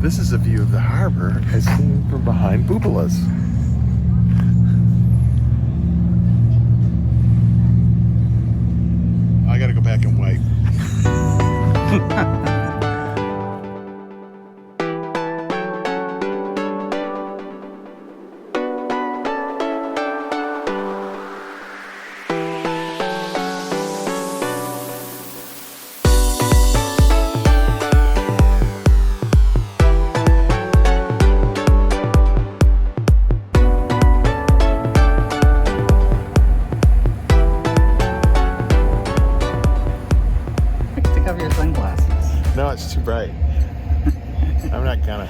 This is a view of the harbor as seen from behind Bubala's. I gotta go back and wipe. No, it's too bright. I'm not gonna.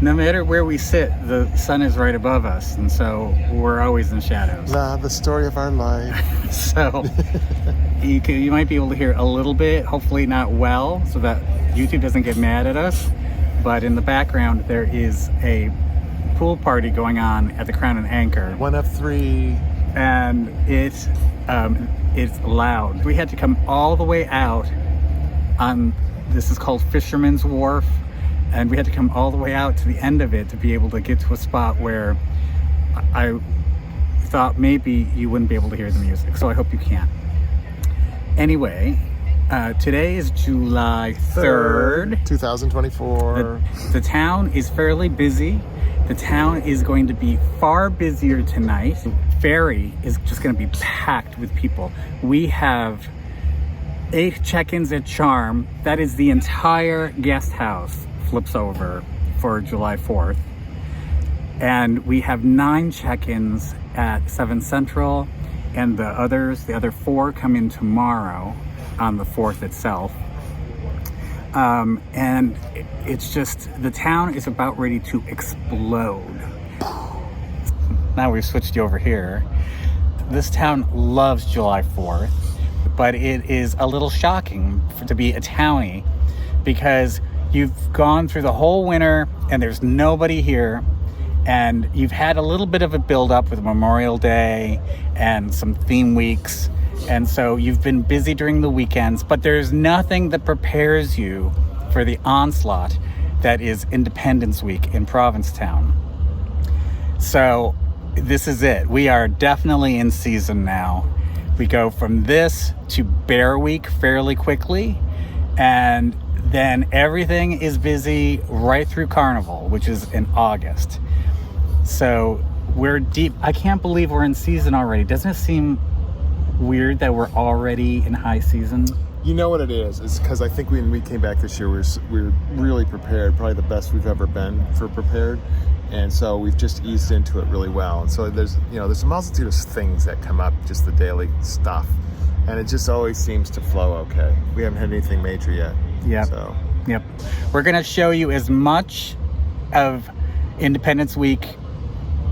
No matter where we sit, the sun is right above us, and so we're always in shadows. The story of our life. So you might be able to hear a little bit, hopefully not well, so that YouTube doesn't get mad at us. But in the background, there is a pool party going on at the Crown and Anchor. One of three. And it's loud. We had to come all the way out on, this is called Fisherman's Wharf, and we had to come all the way out to the end of it to be able to get to a spot where I thought maybe you wouldn't be able to hear the music, so I hope you can. Anyway, today is July 3rd. 2024. The town is fairly busy. The town is going to be far busier tonight. Ferry is just going to be packed with people. We have 8 check-ins at Charm. That is the entire guest house flips over for July 4th. And we have 9 check-ins at 7 Central, and the other 4 come in tomorrow on the 4th itself. And it's just, the town is about ready to explode. Now we've switched you over here. This town loves July 4th. But it is a little shocking to be a townie because you've gone through the whole winter and there's nobody here, and you've had a little bit of a build-up with Memorial Day and some theme weeks, and so you've been busy during the weekends, but there's nothing that prepares you for the onslaught that is Independence Week in Provincetown. So this is it. We are definitely in season now. We go from this to Bear Week fairly quickly, and then everything is busy right through Carnival, which is in August. So we're deep. I can't believe we're in season already. Doesn't it seem weird that we're already in high season? You know what it is? It's because I think when we came back this year, we were really prepared, probably the best we've ever been for prepared. And so we've just eased into it really well. And so there's a multitude of things that come up, just the daily stuff. And it just always seems to flow okay. We haven't had anything major yet. Yep. So. Yep. We're going to show you as much of Independence Week,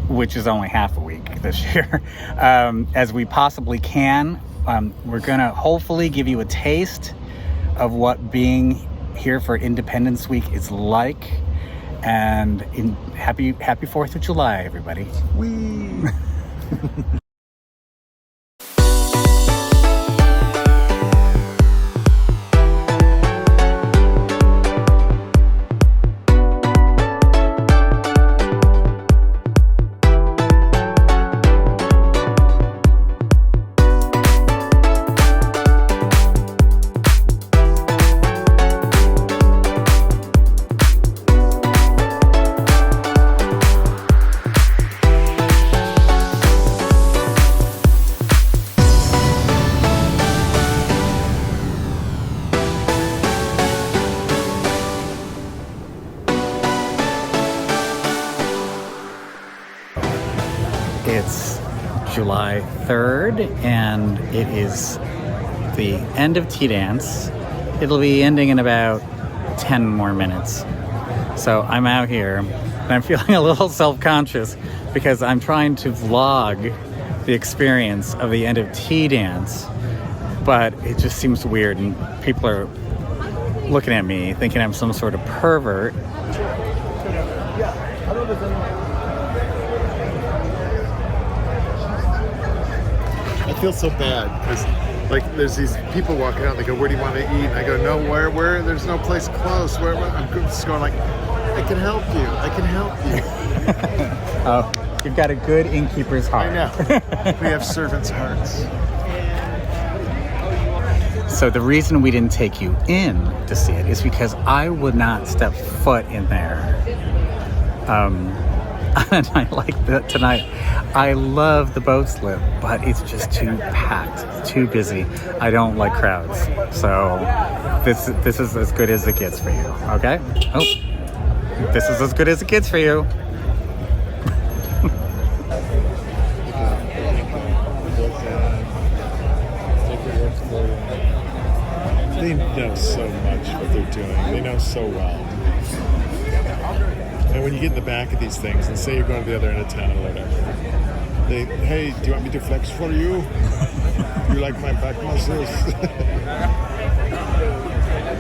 which is only half a week this year, as we possibly can. We're going to hopefully give you a taste of what being here for Independence Week is like. And happy 4th of July, everybody. Whee! It's July 3rd, and it is the end of Tea Dance. It'll be ending in about 10 more minutes. So I'm out here, and I'm feeling a little self-conscious because I'm trying to vlog the experience of the end of Tea Dance, but it just seems weird, and people are looking at me thinking I'm some sort of pervert. I feel so bad because, like, there's these people walking out. They go, "Where do you want to eat?" And I go, "No, where? There's no place close. Where?" I'm just going like, I can help you. I can help you. Oh, you've got a good innkeeper's heart. I know. We have servants' hearts. So the reason we didn't take you in to see it is because I would not step foot in there. And I like that tonight. I love the boat slip, but it's just too packed, it's too busy. I don't like crowds. So this is as good as it gets for you, okay? Oh, this is as good as it gets for you. They know so much what they're doing. They know so well. And when you get in the back of these things, and say you're going to the other end of town or whatever, hey, do you want me to flex for you? You like my back muscles?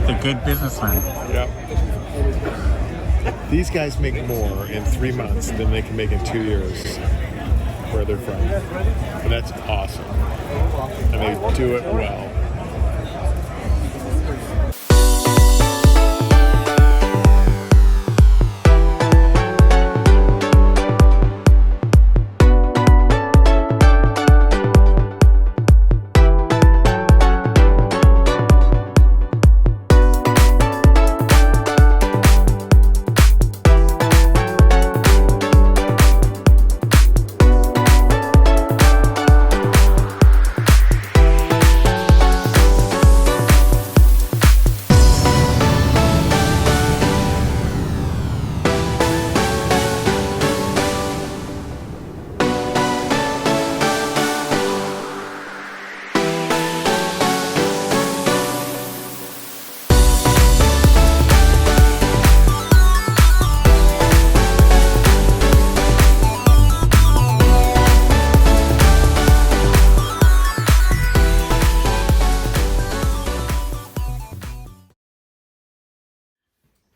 They're good businessmen. Yep. These guys make more in 3 months than they can make in 2 years where they're from. And that's awesome. And they do it well.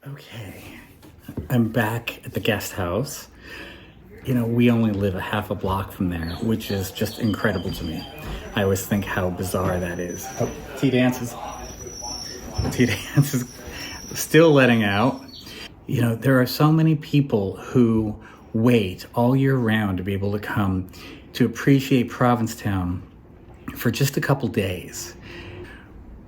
Okay, I'm back at the guest house. You know, we only live a half a block from there, which is just incredible to me. I always think how bizarre that is. Oh, T-Dance is still letting out. You know, there are so many people who wait all year round to be able to come to appreciate Provincetown for just a couple days.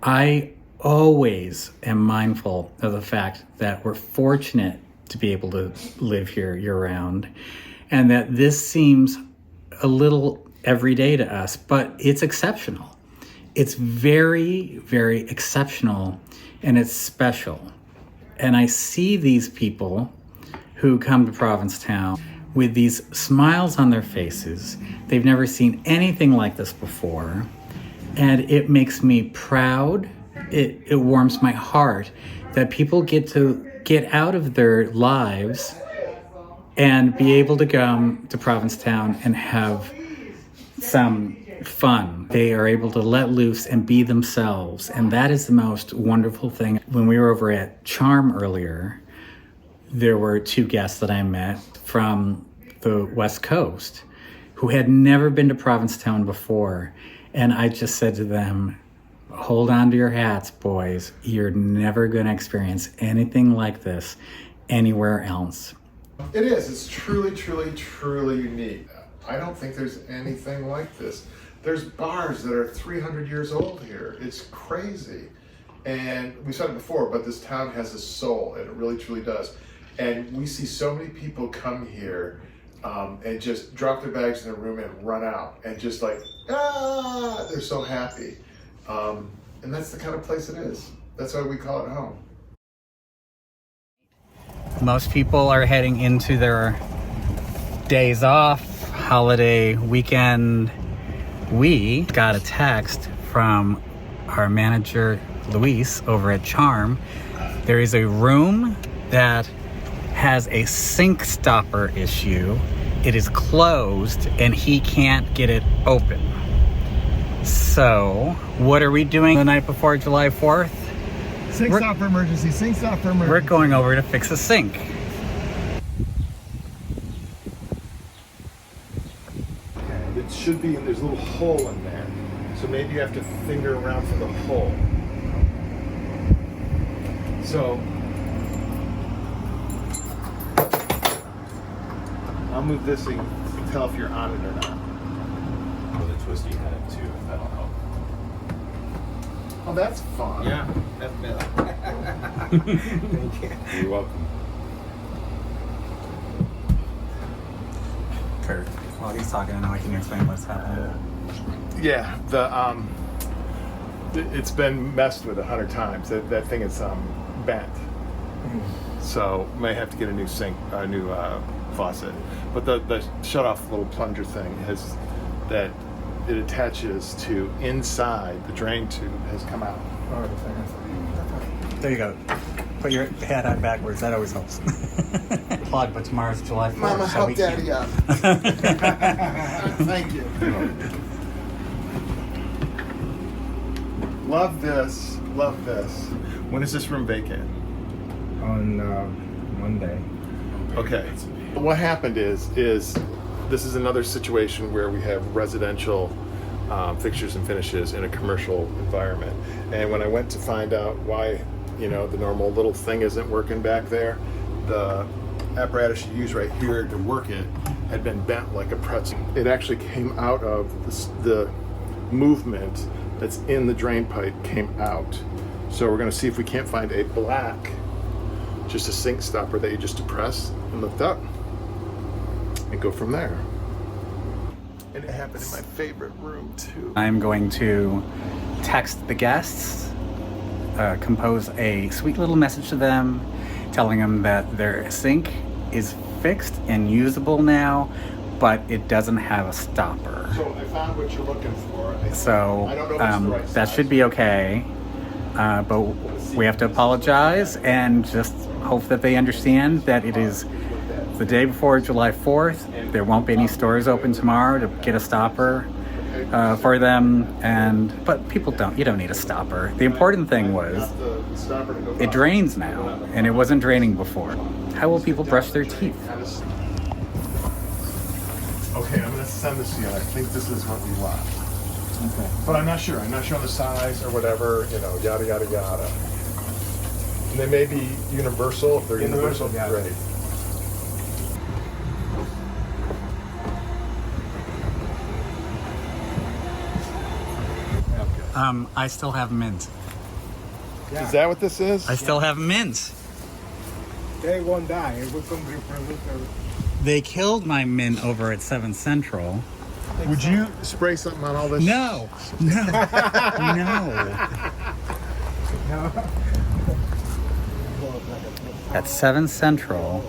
I always am mindful of the fact that we're fortunate to be able to live here year-round, and that this seems a little everyday to us, but it's exceptional. It's very, very exceptional, and it's special. And I see these people who come to Provincetown with these smiles on their faces. They've never seen anything like this before, and it makes me proud. It warms my heart that people get to get out of their lives and be able to come to Provincetown and have some fun. They are able to let loose and be themselves, and that is the most wonderful thing. When we were over at Charm earlier, there were 2 guests that I met from the West Coast who had never been to Provincetown before, and I just said to them, hold on to your hats, boys. You're never going to experience anything like this anywhere else. It is. It's truly, truly, truly unique. I don't think there's anything like this. There's bars that are 300 years old here. It's crazy. And we said it before, but this town has a soul, and it really, truly does. And we see so many people come here and just drop their bags in their room and run out. And just like, they're so happy. And that's the kind of place it is. That's why we call it home. Most people are heading into their days off, holiday weekend. We got a text from our manager, Luis, over at Charm. There is a room that has a sink stopper issue. It is closed and he can't get it open. So, what are we doing the night before July 4th? Sink stop for emergency, sink stop for emergency. We're going over to fix a sink. It should be, there's a little hole in there. So maybe you have to finger around for the hole. So, I'll move this so you can tell if you're on it or not. With a twisty head too, if that'll help. Oh, that's fun. Yeah, that's better. Thank you. You're welcome. Curt, while he's talking, I know I can explain what's happening. Yeah, it's been messed with 100 times. That thing is bent. So may have to get a new sink, a new faucet. But the shut-off little plunger thing has that it attaches to inside the drain tube has come out. There you go. Put your head on backwards. That always helps. Plug, but tomorrow's July 4th. Mama, so help we Daddy can't- up. Thank you. Love this. Love this. When is this room vacant? On Monday. Okay. What happened is this is another situation where we have residential fixtures and finishes in a commercial environment. And when I went to find out why, the normal little thing isn't working back there, the apparatus you use right here to work it had been bent like a pretzel. It actually came out of the movement that's in the drain pipe came out. So we're going to see if we can't find a black, just a sink stopper that you just depress and lift up and go from there. And it happened in my favorite room too. I'm going to text the guests, compose a sweet little message to them, telling them that their sink is fixed and usable now, but it doesn't have a stopper. So I found what you're looking for. So I don't know if it's the right that size. should be okay. But we have to apologize and just hope that they understand that it is the day before July 4th. There won't be any stores open tomorrow to get a stopper for them. But people you don't need a stopper. The important thing was it drains now, and it wasn't draining before. How will people brush their teeth? Okay, I'm gonna send this to you. I think this is what we want. Okay. But I'm not sure. I'm not sure on the size or whatever, yada, yada, yada. And they may be universal. If they're universal, Yeah. great. I still have mint. Is that what this is? I still have mint. They won't die. It will come different. They killed my mint over at 7 Central. Would you spray something on all this? No. No. At 7 Central,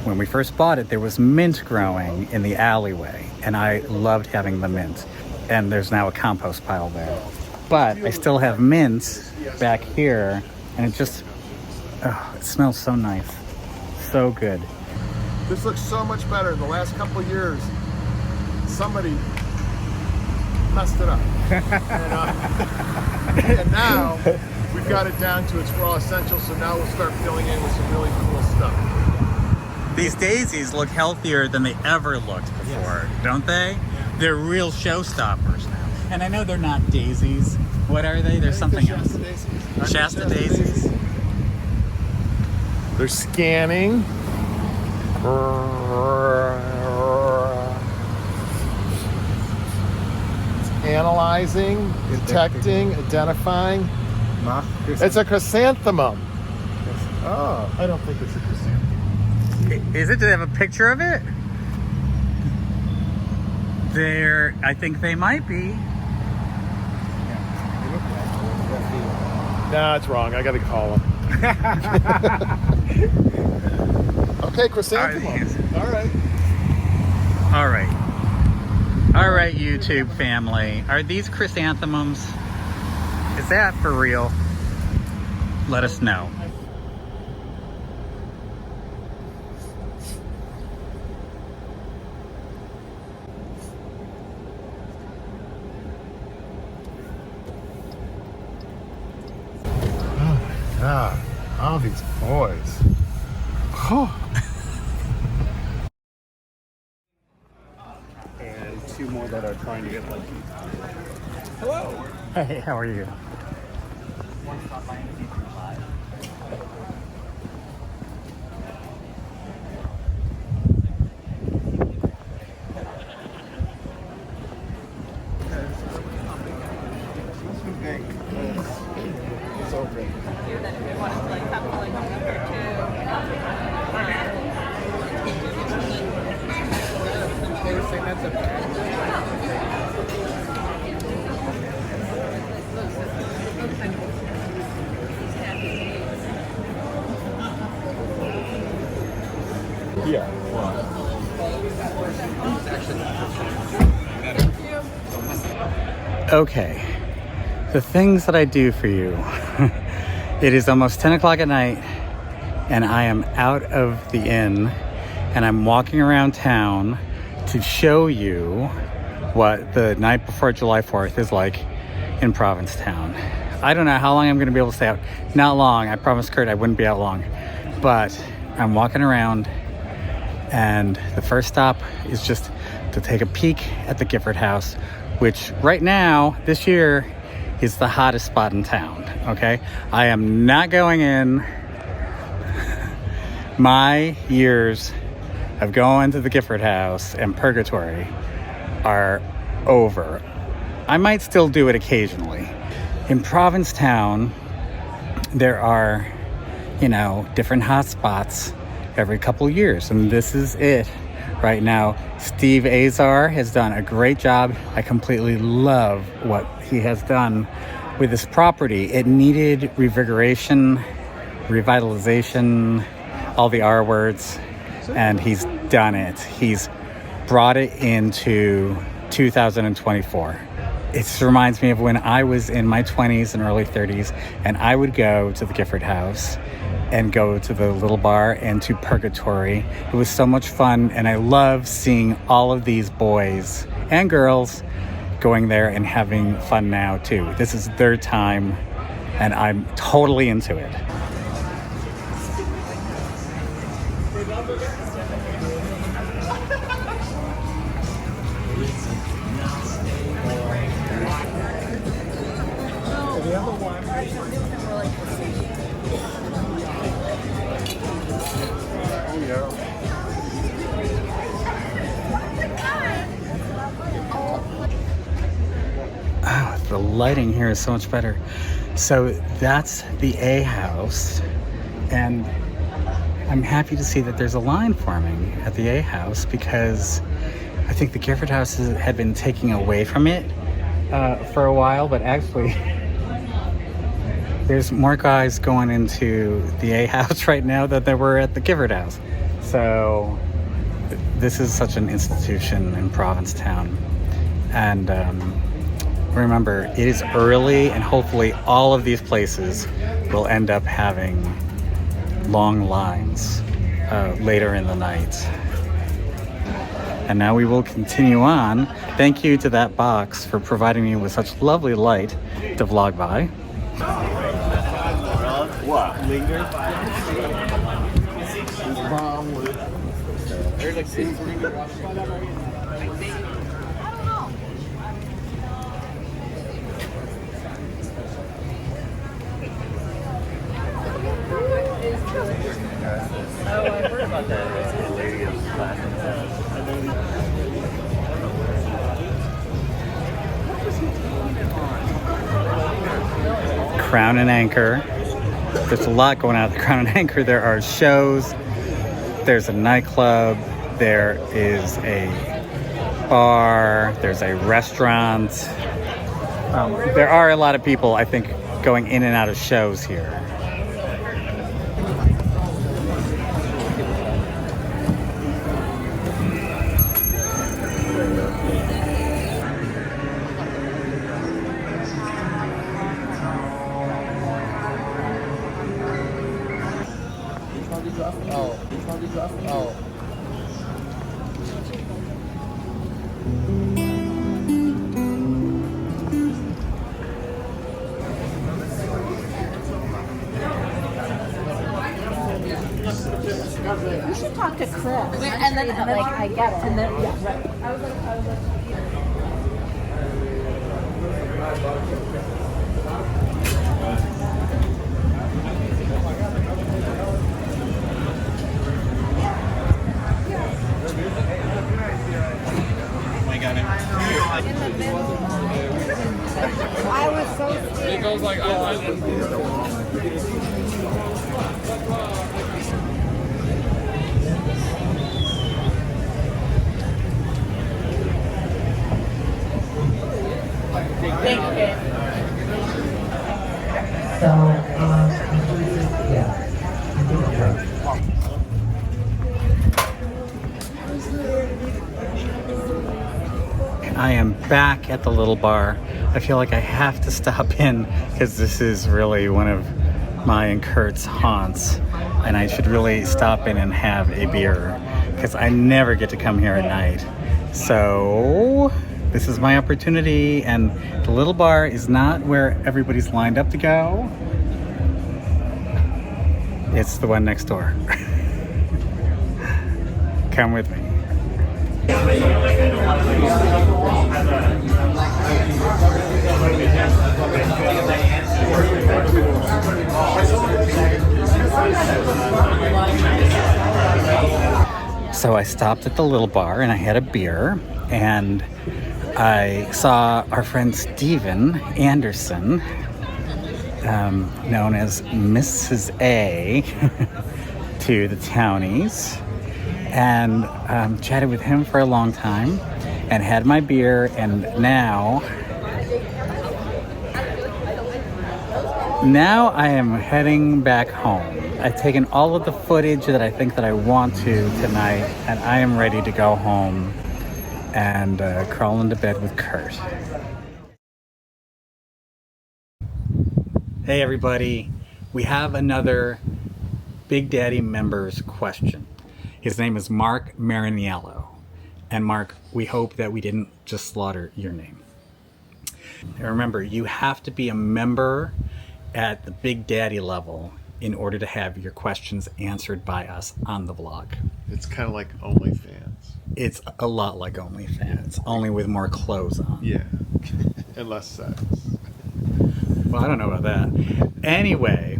when we first bought it, there was mint growing in the alleyway, and I loved having the mint. And there's now a compost pile there. But I still have mint back here, and it smells so nice. So good. This looks so much better. In the last couple of years, somebody messed it up. And now we've got it down to its raw essentials, so now we'll start filling in with some really cool stuff. These daisies look healthier than they ever looked before, don't they? They're real showstoppers now. And I know they're not daisies. What are they? There's something else. Shasta daisies. They're scanning. It's analyzing, detecting, identifying. It's a chrysanthemum. Oh, I don't think it's a chrysanthemum. Is it? Do they have a picture of it? I think they might be. Nah, it's wrong. I gotta call him. Okay, chrysanthemum. All right. All right, YouTube family. Are these chrysanthemums? Is that for real? Let us know. God, all these boys. And 2 more that are trying to get lucky. Hey, how are you? Yeah. Okay, the things that I do for you. It is almost 10 o'clock at night and I am out of the inn and I'm walking around town to show you what the night before July 4th is like in Provincetown. I don't know how long I'm going to be able to stay out. Not long. I promised Curt I wouldn't be out long. But I'm walking around and the first stop is just to take a peek at the Gifford House, which right now, this year, is the hottest spot in town, okay? I am not going in. My years of going to the Gifford House and purgatory are over. I might still do it occasionally. In Provincetown, there are, different hot spots every couple years, and this is it right now. Steve Azar has done a great job. I completely love what he has done with this property. It needed revigoration, revitalization, all the R words, and he's done it. He's brought it into 2024. It just reminds me of when I was in my 20s and early 30s, and I would go to the Gifford House and go to the little bar and to Purgatory. It was so much fun, and I love seeing all of these boys and girls going there and having fun now too. This is their time, and I'm totally into it. Oh, the lighting here is so much better. So that's the A house, and I'm happy to see that there's a line forming at the A house because I think the Gifford House had been taking away from it for a while, but actually there's more guys going into the A house right now than there were at the Gifford House. So this is such an institution in Provincetown, and remember, it is early, and hopefully all of these places will end up having long lines later in the night. And now we will continue on. Thank you to that box for providing me with such lovely light to vlog by. What? Linger? Oh, I heard about that. Lady of Crown and Anchor. There's a lot going on at the Crown and Anchor. There are shows, there's a nightclub, there is a bar, there's a restaurant. There are a lot of people, I think, going in and out of shows here. You should talk to Chris. And then, I get it. And then, yeah, right. I was like, I was so scared. It goes like, I am back at the little bar. I feel like I have to stop in because this is really one of my and Curt's haunts, and I should really stop in and have a beer because I never get to come here at night. So this is my opportunity, and the little bar is not where everybody's lined up to go. It's the one next door. Come with me. So I stopped at the little bar and I had a beer, and I saw our friend Steven Anderson, known as Mrs. A to the townies, and chatted with him for a long time and had my beer, and now I am heading back home. I've taken all of the footage that I think that I want to tonight, and I am ready to go home and crawl into bed with Curt. Hey everybody, we have another Big Daddy members question. His name is Mark Mariniello. And Mark, we hope that we didn't just slaughter your name. And remember, you have to be a member at the Big Daddy level in order to have your questions answered by us on the vlog. It's kind of like OnlyFans. It's a lot like OnlyFans, only with more clothes on. Yeah, and less sex. Well, I don't know about that. Anyway,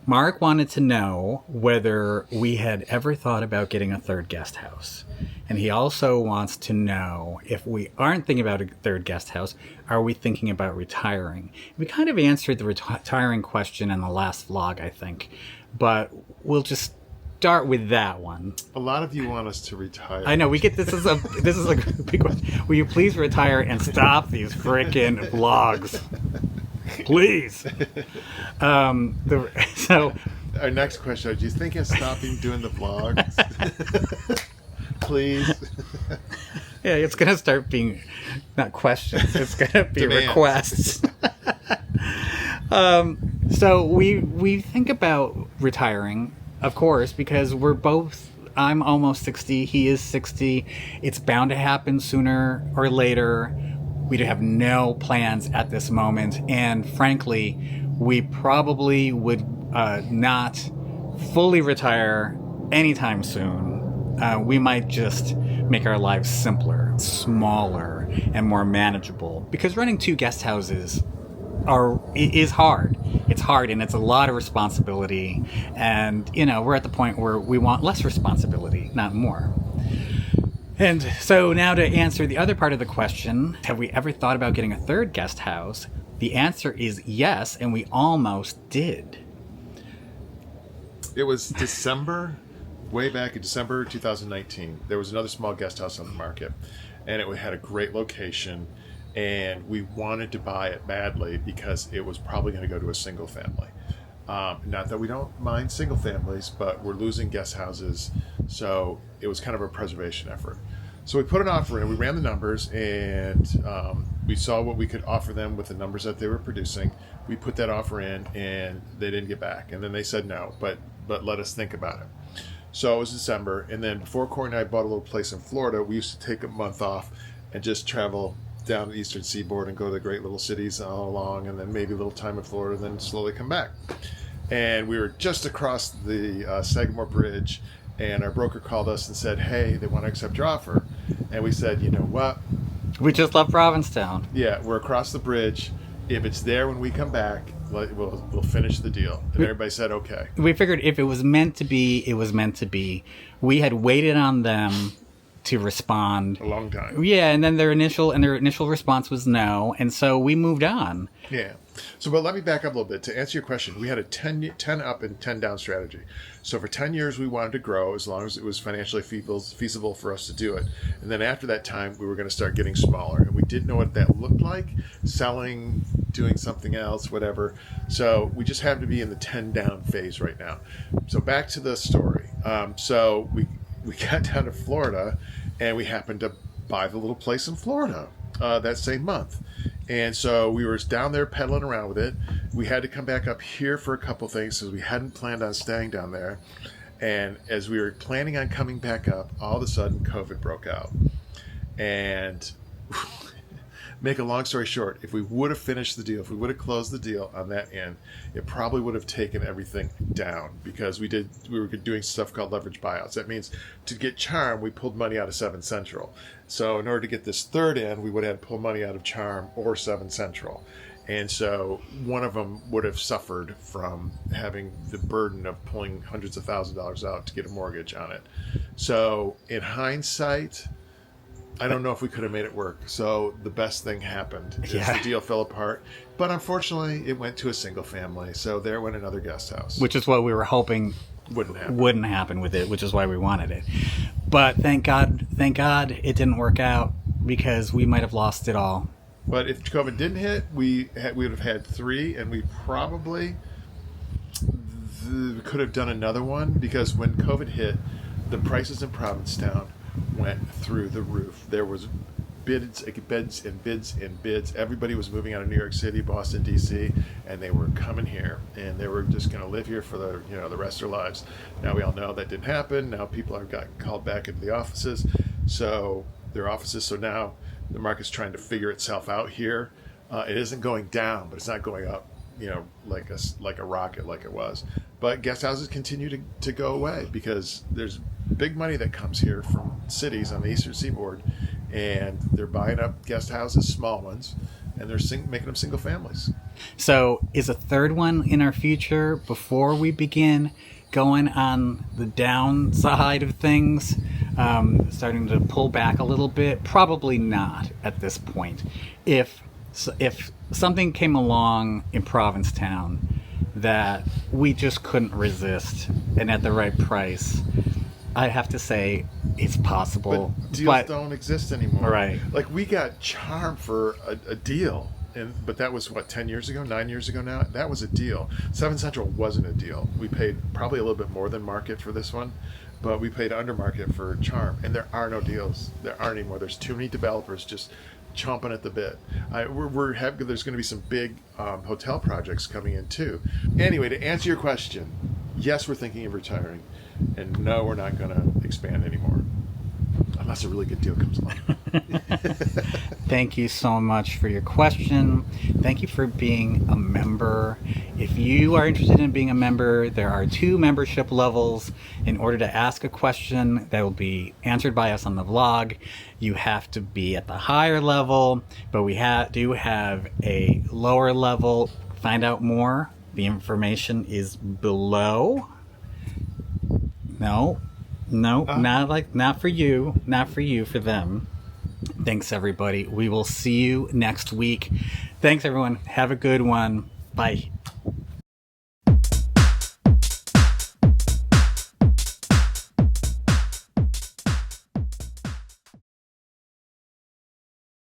Mark wanted to know whether we had ever thought about getting a third guest house. And he also wants to know, if we aren't thinking about a third guest house, are we thinking about retiring? We kind of answered the retiring question in the last vlog, I think. But we'll just start with that one. A lot of you want us to retire. I know, we get this is a big question. Will you please retire and stop these frickin' vlogs? Please. So our next question: do you think of stopping doing the vlogs? Please. Yeah, it's gonna start being not questions. It's gonna be Demands. requests. So we think about retiring, of course, because we're both. I'm almost 60. He is 60. It's bound to happen sooner or later. We have no plans at this moment, and frankly, we probably would not fully retire anytime soon. We might just make our lives simpler, smaller, and more manageable, because running two guest houses is hard. It's hard, and it's a lot of responsibility, and we're at the point where we want less responsibility, not more. And so now to answer the other part of the question, have we ever thought about getting a third guest house? The answer is yes, and we almost did. It was December, way back in December 2019. There was another small guest house on the market, and it had a great location, and we wanted to buy it badly because it was probably going to go to a single family. Not that we don't mind single families, but we're losing guest houses, so it was kind of a preservation effort. So we put an offer in, we ran the numbers, and we saw what we could offer them with the numbers that they were producing. We put that offer in, and they didn't get back. And then they said no, but let us think about it. So it was December, and then before Cory and I bought a little place in Florida, we used to take a month off and just travel down the eastern seaboard and go to the great little cities all along, and then maybe a little time in Florida, then slowly come back. And we were just across the Sagamore Bridge, and our broker called us and said, hey, they want to accept your offer. And we said, you know what? We just left Provincetown. Yeah, we're across the bridge. If it's there when we come back, we'll finish the deal. And everybody said, okay. We figured if it was meant to be, it was meant to be. We had waited on them to respond. A long time. Yeah, and then their initial response was no, and so we moved on. Yeah. So, but let me back up a little bit. To answer your question, we had a 10 up and 10 down strategy. So for 10 years, we wanted to grow as long as it was financially feasible for us to do it. And then after that time, we were going to start getting smaller. And we didn't know what that looked like, selling, doing something else, whatever. So we just happen to be in the 10 down phase right now. So back to the story. So we got down to Florida, and we happened to buy the little place in Florida. that same month. And so we were down there pedaling around with it. We had to come back up here for a couple things because we hadn't planned on staying down there. And as we were planning on coming back up, all of a sudden COVID broke out. And make a long story short, if we would have finished the deal, if we would have closed the deal on that end, it probably would have taken everything down because we were doing stuff called leverage buyouts. That means to get Charm, we pulled money out of 7 Central. So in order to get this third end, we would have to pull money out of Charm or 7 Central. And so one of them would have suffered from having the burden of pulling hundreds of thousands of dollars out to get a mortgage on it. So in hindsight, I don't know if we could have made it work. So the best thing happened is the deal fell apart. But unfortunately, it went to a single family. So there went another guest house. Which is what we were hoping wouldn't happen with it, which is why we wanted it. But thank God it didn't work out because we might have lost it all. But if COVID didn't hit, we would have had 3, and we probably could have done another one because when COVID hit, the prices in Provincetown went through the roof. There was bids and bids. Everybody was moving out of New York City, Boston, D.C., and they were coming here, and they were just going to live here for the rest of their lives. Now we all know that didn't happen. Now people have got called back into the offices, so now the market's trying to figure itself out here. It isn't going down, but it's not going up, like a rocket like it was. But guest houses continue to go away because there's big money that comes here from cities on the Eastern Seaboard, and they're buying up guest houses, small ones, and they're making them single families. So is a third one in our future before we begin going on the downside of things, starting to pull back a little bit? Probably not at this point. If something came along in Provincetown that we just couldn't resist and at the right price, I have to say it's possible. But deals don't exist anymore. Right. Like we got Charm for a deal. But that was, 10 years ago, 9 years ago now? That was a deal. 7 Central wasn't a deal. We paid probably a little bit more than market for this one, but we paid under market for Charm. And there are no deals. There aren't anymore. There's too many developers just chomping at the bit. There's going to be some big hotel projects coming in too. Anyway, to answer your question, yes, we're thinking of retiring. And no, we're not going to expand anymore. Unless a really good deal comes along. Thank you so much for your question. Thank you for being a member. If you are interested in being a member, there are 2 membership levels. In order to ask a question that will be answered by us on the vlog, you have to be at the higher level, but we do have a lower level. Find out more. The information is below. No, not for you, for them. Thanks, everybody. We will see you next week. Thanks, everyone. Have a good one. Bye.